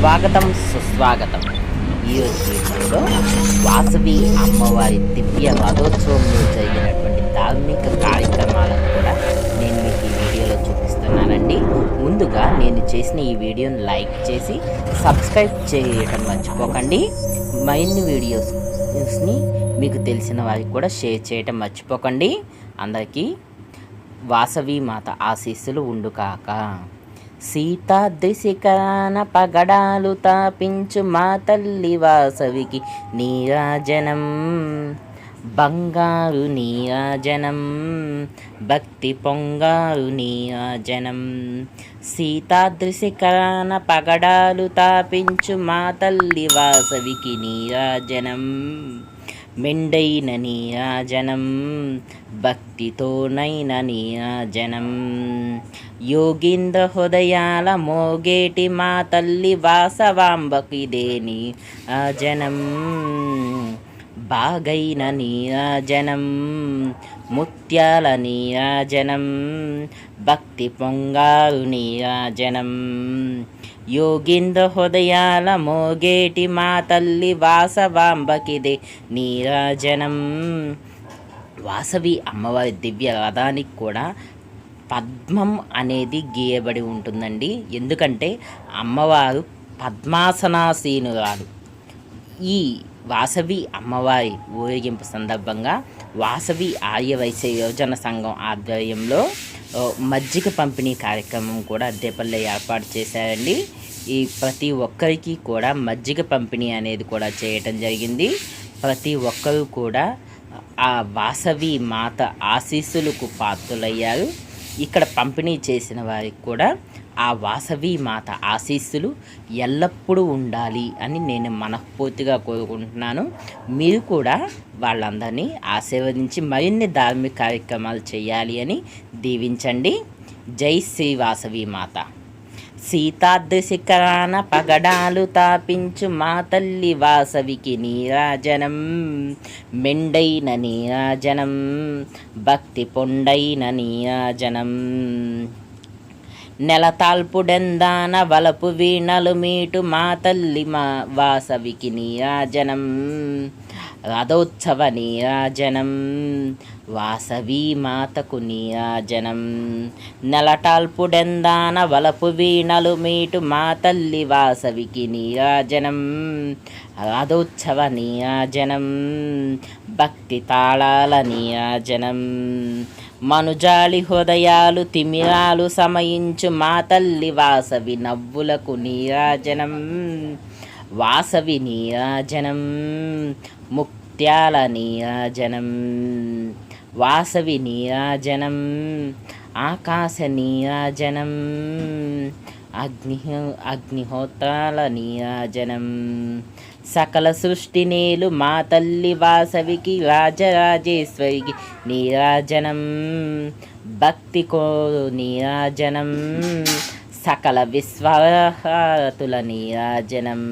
స్వాగతం సుస్వాగతం. ఈరోజు వీడియోలో వాసవి అమ్మవారి దివ్య రథోత్సవంలో జరిగినటువంటి ధార్మిక కార్యక్రమాలను కూడా నేను మీకు ఈ వీడియోలో చూపిస్తున్నానండి. ముందుగా నేను చేసిన ఈ వీడియోని లైక్ చేసి సబ్స్క్రైబ్ చేయటం మర్చిపోకండి. మరిన్ని వీడియోస్ని మీకు తెలిసిన వారికి కూడా షేర్ చేయటం మర్చిపోకండి. అందరికీ వాసవి మాత ఆశీస్సులు ఉండుకాక. సీతాద్రి శిఖరాన పగడాలు తాపించు మా తల్లి వాసవికి నీరాజనం, బంగారు నీరాజనం, భక్తి పొంగారు నీరాజనం. సీతాద్రి శిఖరాన పగడాలు తాపించు మా తల్లి వాసవికి నీరాజనం, మెండైన నీరాజనం, భక్తితోనైన నీరాజనం. యోగీంద్ర హృదయాల మోగేటి మా తల్లి వాసవాంబకిదే నీరాజనం, బాగైన నీరాజనం, ముత్యాల నీరాజనం, భక్తి పొంగారు నీరాజనం. యోగీంద్ర హృదయాల మోగేటి మా తల్లి వాసవాంబకిదే నీరాజనం. వాసవి అమ్మవారి దివ్య రథానికి కూడా పద్మం అనేది గీయబడి ఉంటుందండి. ఎందుకంటే అమ్మవారు పద్మాసనాసీనురాలు. ఈ వాసవి అమ్మవారి ఊరేగింపు సందర్భంగా వాసవి ఆర్యవైశ్య యోజన సంఘం ఆధ్వర్యంలో మజ్జిగ పంపిణీ కార్యక్రమం కూడా అద్దెపల్లి ఏర్పాటు చేశారండి. ఈ ప్రతి ఒక్కరికి కూడా మజ్జిగ పంపిణీ అనేది కూడా చేయటం జరిగింది. ప్రతి ఒక్కరూ కూడా ఆ వాసవి మాత ఆశీస్సులకు పాత్రులయ్యారు. ఇక్కడ పంపిణీ చేసిన వారికి కూడా ఆ వాసవి మాత ఆశీస్సులు ఎల్లప్పుడూ ఉండాలి అని నేను మనస్ఫూర్తిగా కోరుకుంటున్నాను. మీరు కూడా వాళ్ళందరినీ ఆశీర్వదించి మరిన్ని ధార్మిక కార్యక్రమాలు చేయాలి అని దీవించండి. జై శ్రీ వాసవి మాత. సీతాద్రి శిఖరాన పగడాలు తాపించు మా తల్లి వాసవికి నీరాజనం, మెండైన నీరాజనం, భక్తి పొండైన నీరాజనం. నెలతాల్పుడెందాన వలపు వీణలు మీటు మా తల్లి మా వాసవికి నీరాజనం, రథోత్సవ నీరాజనం, వాసవి మాతకు నీరాజనం. నెలటాల్పుడెందాన వలపు వీణలు మీటు మా తల్లి వాసవికి నీరాజనం, రథోత్సవ నీరాజనం, భక్తి తాళాల నీరాజనం. మనుజాలి హృదయాలు తిమిరాలు సమయించు మా తల్లి వాసవి నవ్వులకు నీరాజనం, వాసవి నీరాజనం, ముత్యాల నీరాజనం, వాసవి నీరాజనం, ఆకాశ నీరాజనం, అగ్నిహోత్రాల నీరాజనం. సకల సృష్టి నేలు మా తల్లి వాసవికి రాజరాజేశ్వరికి నీరాజనం, భక్తి కోరు నీరాజనం, సకల విశ్వహారతుల నీరాజనం,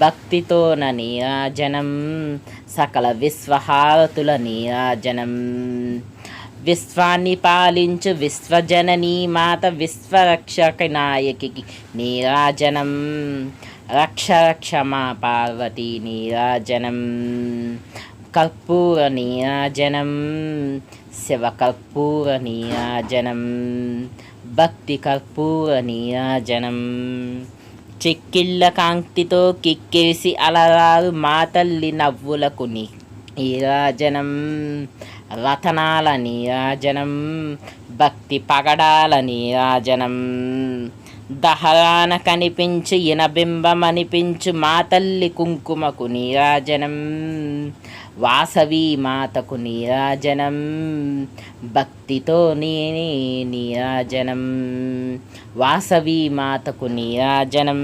భక్తితోన నీరాజనం, సకల విశ్వహారతుల నీరాజనం. విశ్వాన్ని పాలించు విశ్వజననీ మాత విశ్వరక్షక నాయకికి నీరాజనం, రక్ష రక్ష మా పార్వతీ నీరాజనం. కర్పూర నీరాజనం, శివకర్పూర నీరాజనం, భక్తి కర్పూర నీరాజనం. చిక్కిళ్ళ కాంతితో కిక్కేసి అలరారు మా తల్లి నవ్వులకు నీరాజనం, రతనాల నీరాజనం, భక్తి పగడాల నీరాజనం. దహరాన కనిపించి ఇనబింబమనిపించు మా తల్లి కుంకుమకు నీరాజనం, వాసవి మాతకు నీరాజనం, భక్తితో నీరాజనం, వాసవి మాతకు నీరాజనం,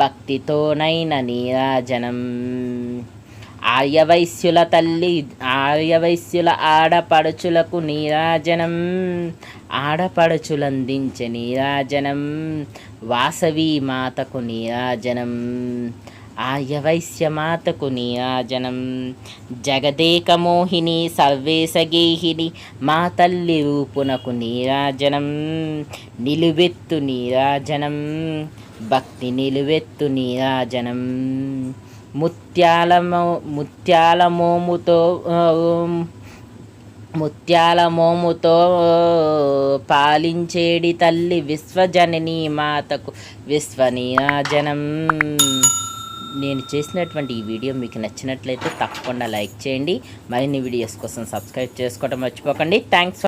భక్తితోనైన నీరాజనం. ఆర్యవైశ్యుల తల్లి ఆర్యవైశ్యుల ఆడపడుచులకు నీరాజనం, ఆడపడుచులందించే నీరాజనం, వాసవి మాతకు నీరాజనం, ఆర్యవైశ్యమాతకు నీరాజనం. జగదేకమోహిని సర్వేశగేహిని మా తల్లి రూపునకు నీరాజనం. నిలువెత్తు నీరాజనం భక్తి నిలువెత్తు నీరాజనం. ముత్యాల మోముతో పాలించేడి తల్లి విశ్వజనని మాతకు విశ్వనీరాజనం. నేను చేసినటువంటి ఈ వీడియో మీకు నచ్చినట్లయితే తప్పకుండా లైక్ చేయండి. మరిన్ని వీడియోస్ కోసం సబ్స్క్రైబ్ చేసుకోవడం మర్చిపోకండి. థ్యాంక్స్.